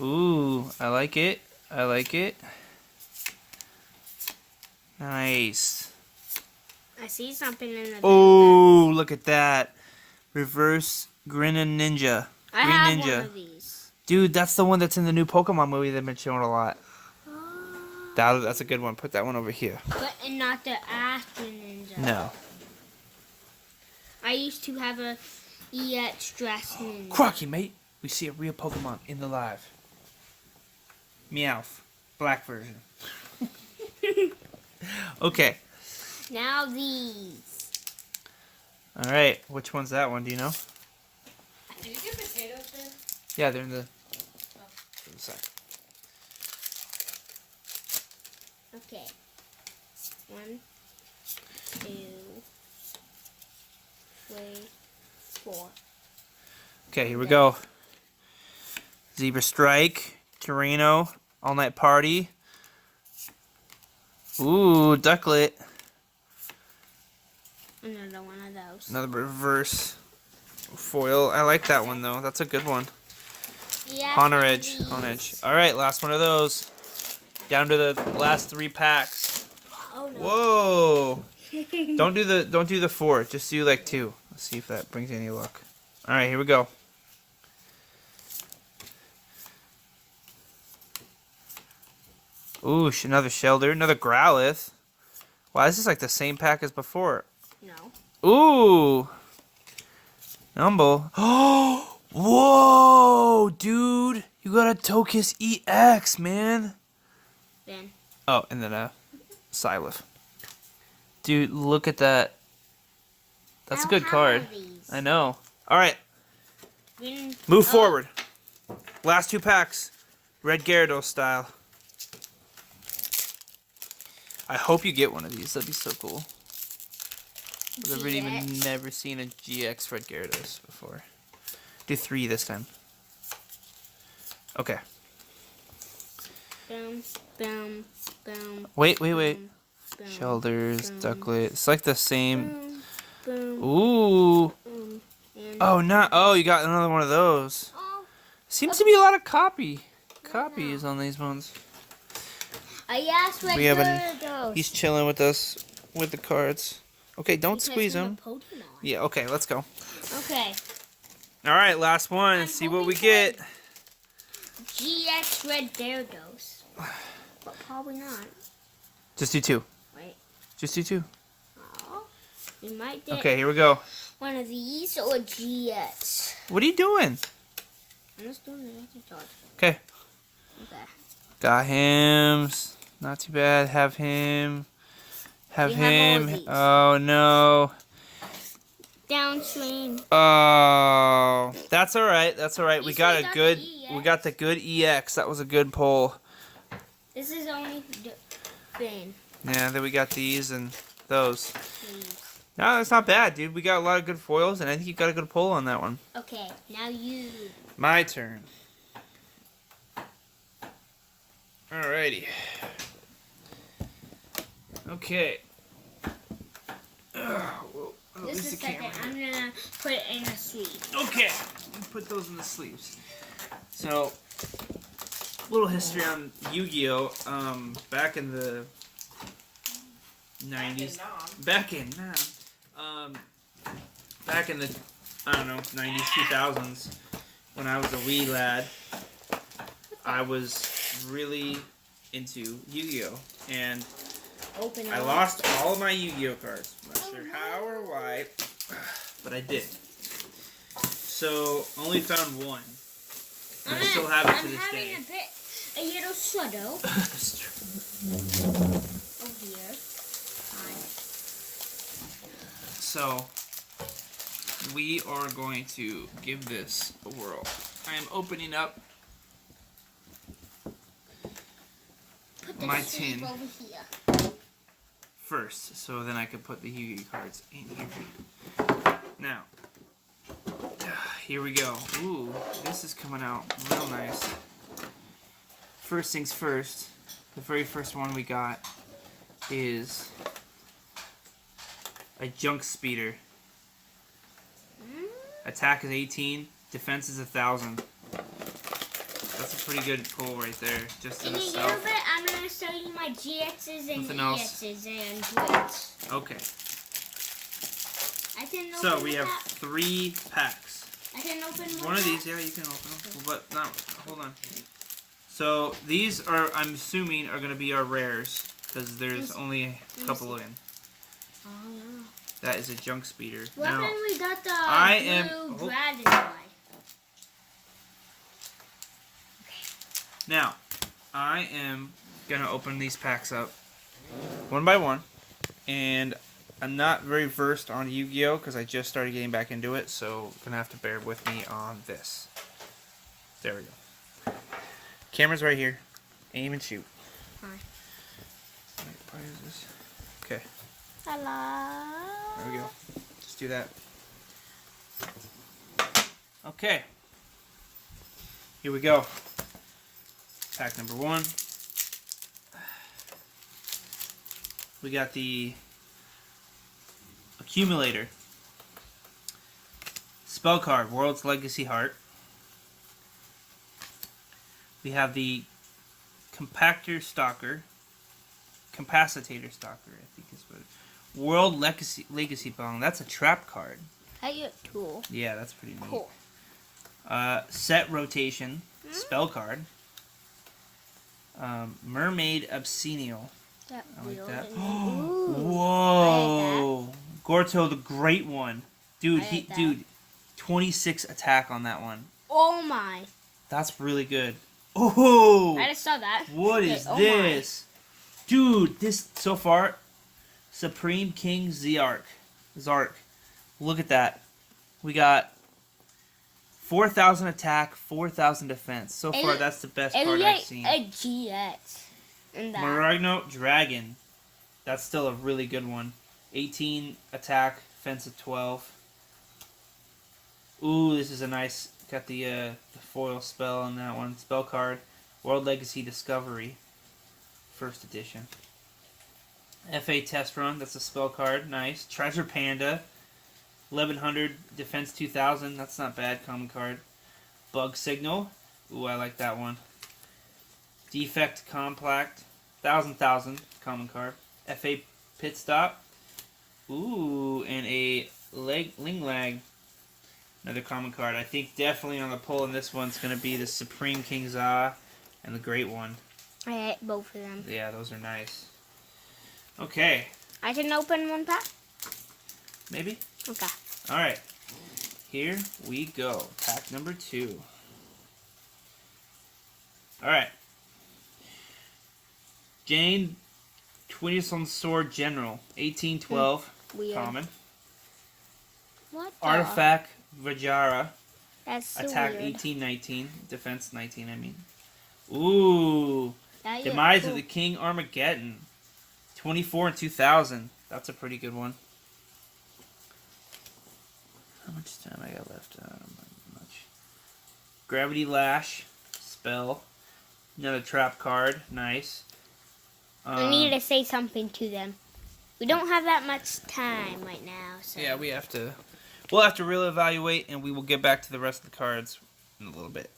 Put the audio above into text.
Ooh, I like it. I like it. Nice. I see something in the backpack. Oh, look at that. Reverse Grinning Ninja. I Green have Ninja. one of these. Dude, that's the one that's in the new Pokemon movie they've been showing a lot. That's a good one. Put that one over here. But and not the Astro Ninja. No. I used to have a EX Dress Ninja. Crocky, mate. We see a real Pokemon in the live. Meowth. Black version. Okay. Now these. Alright. Which one's that one? Do you know? Did you get potatoes there? Yeah, they're in the... to the side. Okay. 1, 2, 3, 4. Okay, here we go. Zebra Strike. Torino. All Night Party. Ooh, Ducklet. Another one of those. Another reverse foil. I like that one though. That's a good one. Yeah. Honor Edge. Honor Edge. Alright, last one of those. Down to the last 3 packs. Oh no. Whoa. Don't do the 4. Just do like 2. Let's see if that brings any luck. Alright, here we go. Ooh, another Shelder, another Growlithe. Wow, this is like the same pack as before. No. Ooh. Numble. Oh, whoa, dude. You got a Tokus EX, man. Then. Oh, and then a Siliph. Dude, look at that. That's a good card. I know. All right. Move forward. Last 2 packs. Red Gyarados style. I hope you get one of these. That'd be so cool. I've really even never seen a GX Red Gyarados before. Do 3 this time. Okay. Boom, boom, boom. Wait. Boom, Shoulders, boom, Ducklet. It's like the same. boom, boom, Ooh. boom, and Oh, not. Oh, you got another one of those. oh, Seems to be a lot of copies on these ones. I asked Red We have Gyarados. He's chilling with us with the cards. Okay, don't squeeze Because him. I'm a Pokemon. Yeah, okay, let's go. Okay. All right, last one. Let's see what we get. GX Red Gyarados. But probably not. Just do 2. Wait. Just do 2. Oh, you might get Okay, here we go. one of these or GX. What are you doing? I'm just doing the exercise. Okay. Okay. Got him. Not too bad. Have him. Have We have all him. of these. Oh, no. Downstream. Oh, that's all right. That's all right. We At least got we a got good. the EX. We got the good EX. That was a good pull. This is only the thing. Yeah. Then we got these and those. No, that's not bad, dude. We got a lot of good foils, and I think you got a good pull on that one. Okay, now you. My turn. Alrighty. Okay. Whoa. Oh, Just a second. I'm gonna put it in a sleeve. Okay. Put those in the sleeves. So, little history on Yu-Gi-Oh. Back in the 90s. Back in the, I don't know, 90s, 2000s, when I was a wee lad, I was really into Yu-Gi-Oh. And Open it I up. lost all of my Yu-Gi-Oh cards. I'm not sure how or why, but I did. So, only found one. I still have it to this day. I'm having a little shadow over here. So, we are going to give this a whirl. I am opening up Put the my sleeve tin over here. first, so then I can put the Yu-Gi cards in here. Now, here we go. Ooh, this is coming out real nice. First things first, the very first one we got is a Junk Speeder. Attack is 18, defense is 1,000. That's That's a pretty good pull right there, just in In a little itself. bit, I'm going to show you my GXs and Nothing else? EXs and Twits. Okay, I can open so we the have pack. 3 packs. I can open One of pack. these, yeah, you can open them, but not. Hold on. So these are, I'm assuming, are going to be our rares because there's only a couple in. Oh, no. That is a junk speeder. What Now, when we got the blue oh. dragonfly? now, I am going to open these packs up one by one, and I'm not very versed on Yu-Gi-Oh because I just started getting back into it, so you're going to have to bear with me on this. There we go. Camera's right here. Aim and shoot. Hi. What part is this? Okay, Hello. there we go. Just do that. Okay. Here we go. Pack number 1. We got the Accumulator. Spell card, World's Legacy Heart. We have the Compactor Stalker. Capacitator Stalker, I think is what. World Legacy Bong. That's a trap card. Hey, you tool. Yeah, that's pretty neat. Cool. Set Rotation. Spell card. Mermaid Obscenio. That I like wheel that. and- Ooh. Whoa! Gorto, the Great One, dude. I like that. Dude, 26 attack on that one. Oh my! That's really good. Oh! I just saw that. What Wait, is oh this, dude? This so far, Supreme King Zark. Look at that. We got 4,000 attack, 4,000 defense. So far, And- that's the best And card we I've got seen. a GX in that. Maragno Dragon. That's still a really good one. 18 attack, defense of 12. Ooh, this is a nice. Got the foil spell on that one. Spell card. World Legacy Discovery. First edition. FA Test Run. That's a spell card. Nice. Treasure Panda. 1100 defense 2000. That's not bad. Common card. Bug Signal. Ooh, I like that one. Defect Compact. 1,000. Common card. FA Pit Stop. Ooh, and a Ling Lag. Another common card. I think definitely on the pull in this one's going to be the Supreme King Za and the Great One. I hate both of them. Yeah, those are nice. Okay. I can open one pack? Maybe? Okay. Alright. Here we go. Pack number 2. Alright. Jane Twinison Sword General. 1812. Weird. Common. What the? Artifact Vajara. That's so Attack weird. 1819. Defense 19, I mean. Ooh. That is Demise cool. of the King Armageddon. 24 and 2000. That's a pretty good one. How much time I got left? Not much. Gravity Lash. Spell. Another trap card. Nice. I need to say something to them. We don't have that much time right now. So. Yeah, we'll have to reevaluate, and we will get back to the rest of the cards in a little bit.